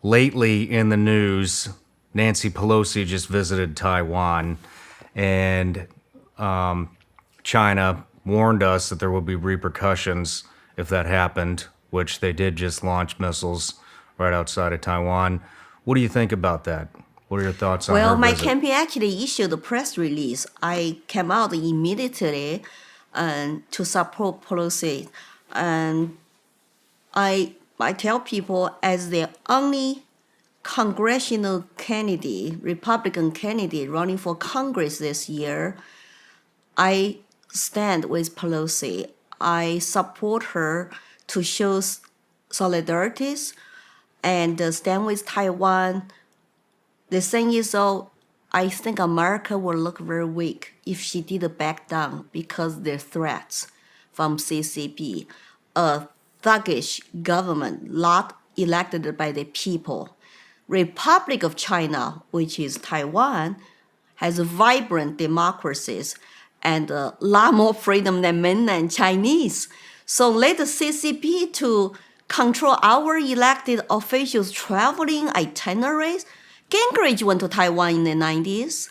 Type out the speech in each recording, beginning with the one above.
lately in the news, Nancy Pelosi just visited Taiwan, and China warned us that there will be repercussions if that happened, which they did just launch missiles right outside of Taiwan. What do you think about that? What are your thoughts on Well, her my visit? campaign actually issued a press release. I came out immediately to support Pelosi. And I tell people, as the only congressional candidate, Republican candidate running for Congress this year, I stand with Pelosi. I support her to show solidarity and stand with Taiwan. The thing is, though, I think America will look very weak if she did back down because there are threats from CCP, a thuggish government not elected by the people. Republic of China, which is Taiwan, has vibrant democracies and a lot more freedom than mainland Chinese. So let the CCP to control our elected officials' traveling itineraries. Gingrich went to Taiwan in the 90s.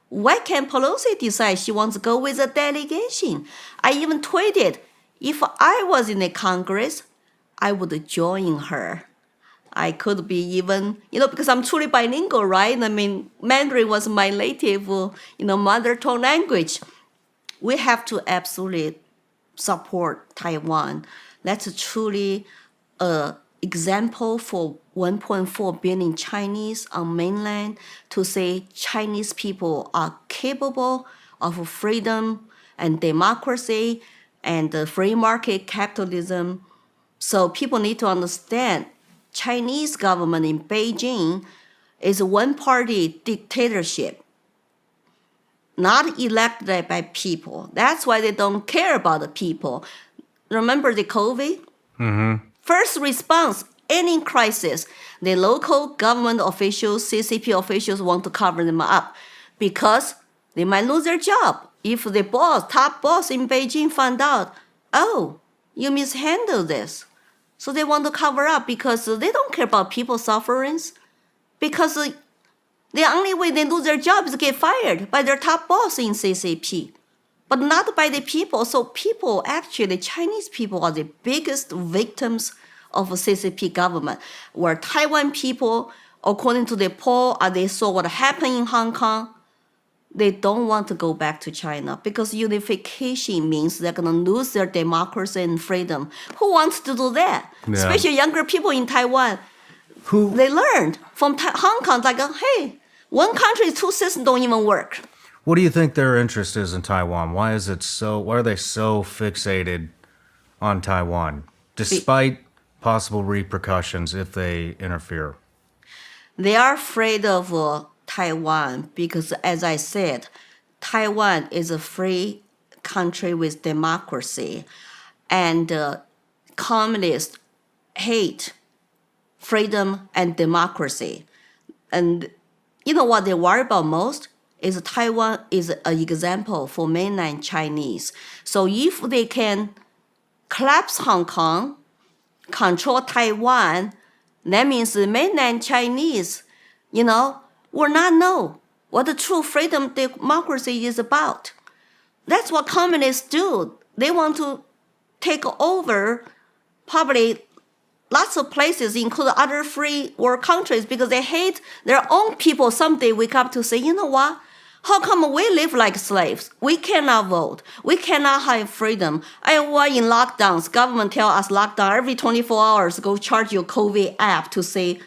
Why can't Pelosi decide she wants to go with a delegation? I even tweeted, if I was in the Congress, I would join her. I could be even, because I'm truly bilingual, right? I mean, Mandarin was my native, mother tongue language. We have to absolutely support Taiwan. That's truly an example for 1.4 billion Chinese on mainland to say Chinese people are capable of freedom and democracy and free market capitalism. So people need to understand Chinese government in Beijing is a one-party dictatorship, not elected by people. That's why they don't care about the people. Remember the COVID? First response, any crisis, the local government officials, CCP officials want to cover them up because they might lose their job. If the top boss in Beijing found out, oh, you mishandled this. So they want to cover up because they don't care about people's sufferings. Because the only way they lose their job is to get fired by their top boss in CCP, but not by the people. So people, actually, Chinese people are the biggest victims of CCP government, where Taiwan people, according to the poll, they saw what happened in Hong Kong. They don't want to go back to China because unification means they're going to lose their democracy and freedom. Who wants to do that? Yeah. Especially younger people in Taiwan. They learned from Hong Kong, like, hey, one country, two systems don't even work. What do you think their interest is in Taiwan? Why are they so fixated on Taiwan, despite possible repercussions if they interfere? They are afraid of Taiwan because, as I said, Taiwan is a free country with democracy, and communists hate freedom and democracy. And you know what they worry about most is Taiwan is an example for mainland Chinese. So if they can collapse Hong Kong, control Taiwan, that means the mainland Chinese, will not know what the true freedom democracy is about. That's what communists do. They want to take over probably lots of places, including other free world countries, because they hate their own people someday wake up to say, you know what? How come we live like slaves? We cannot vote. We cannot have freedom. And we're in lockdowns. Government tell us lockdown every 24 hours, go charge your COVID app to say,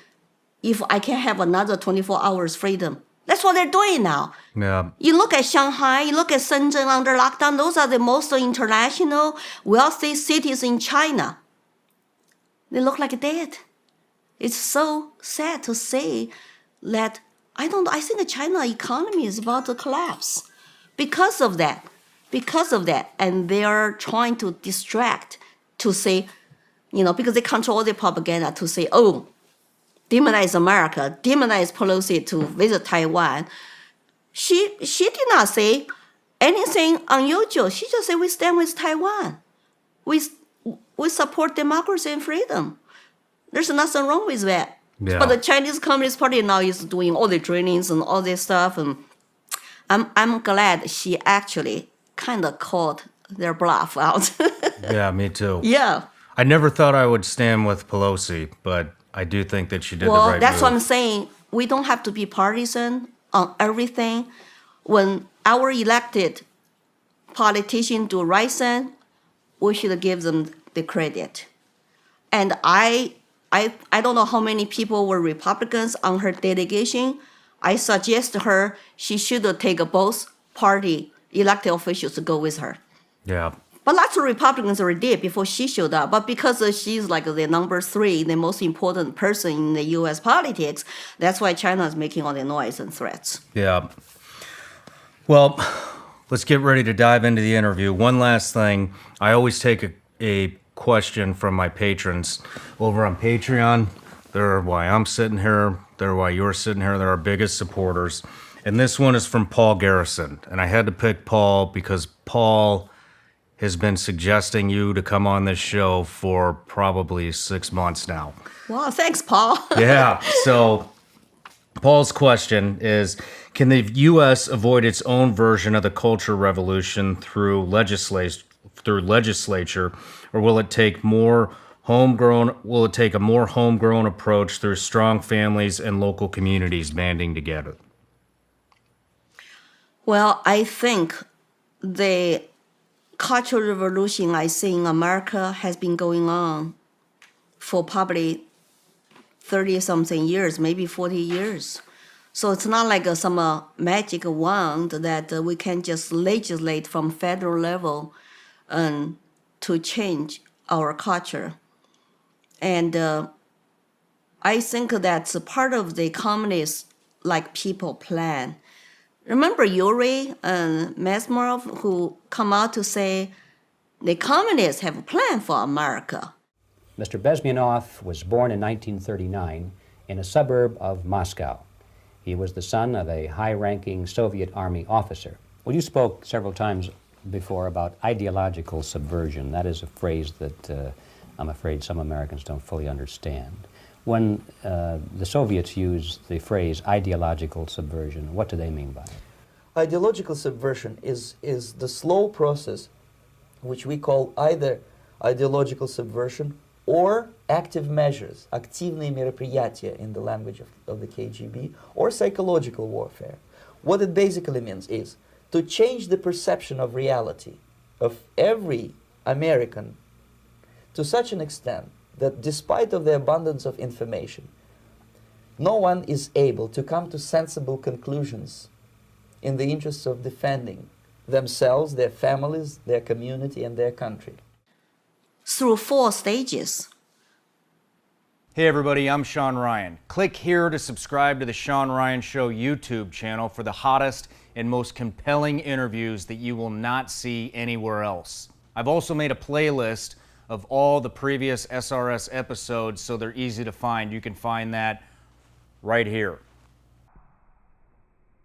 if I can have another 24 hours freedom. That's what they're doing now. Yeah. You look at Shanghai, you look at Shenzhen under lockdown, those are the most international, wealthy cities in China. They look like dead. It's so sad to say that I think the China economy is about to collapse because of that. And they are trying to distract to say, because they control all the propaganda to say, oh, demonize America, demonize Pelosi to visit Taiwan. She did not say anything unusual. She just said we stand with Taiwan. We support democracy and freedom. There's nothing wrong with that. Yeah. But the Chinese Communist Party now is doing all the trainings and all this stuff, and I'm glad she actually kind of called their bluff out. Yeah, me too. Yeah. I never thought I would stand with Pelosi, but I do think that she did the Well, right that's move. what I'm saying. We don't have to be partisan on everything. When our elected politicians do right thing, we should give them the credit. And I don't know how many people were Republicans on her delegation. I suggest her she should take both party elected officials to go with her. Yeah. But lots of Republicans already did before she showed up. But because she's like the number 3, the most important person in the U.S. politics, that's why China is making all the noise and threats. Yeah. Well, let's get ready to dive into the interview. One last thing. I always take a question from my patrons over on Patreon. They're why I'm sitting here. They're why you're sitting here. They're our biggest supporters. And this one is from Paul Garrison. And I had to pick Paul because Paul has been suggesting you to come on this show for probably 6 months now. Wow, thanks, Paul. Yeah. So Paul's question is, can the U.S. avoid its own version of the culture revolution through legislature, or will it take a more homegrown approach through strong families and local communities banding together? Well, I think the cultural revolution I see in America has been going on for probably 30-something years, maybe 40 years. So it's not like some magic wand that we can just legislate from federal level to change our culture. And I think that's a part of the communist people plan. Remember Yuri and Mesmerov who come out to say the communists have a plan for America. Mr. Bezmenov was born in 1939 in a suburb of Moscow. He was the son of a high-ranking Soviet Army officer. Well, you spoke several times before about ideological subversion. That is a phrase that I'm afraid some Americans don't fully understand. When the Soviets use the phrase ideological subversion, what do they mean by it? Ideological subversion is the slow process which we call either ideological subversion or active measures, активные мероприятия in the language of the KGB, or psychological warfare. What it basically means is to change the perception of reality of every American to such an extent that despite of the abundance of information, no one is able to come to sensible conclusions in the interests of defending themselves, their families, their community, and their country. Through 4 stages. Hey everybody, I'm Shawn Ryan. Click here to subscribe to the Shawn Ryan Show YouTube channel for the hottest and most compelling interviews that you will not see anywhere else. I've also made a playlist of all the previous SRS episodes so they're easy to find. You can find that right here.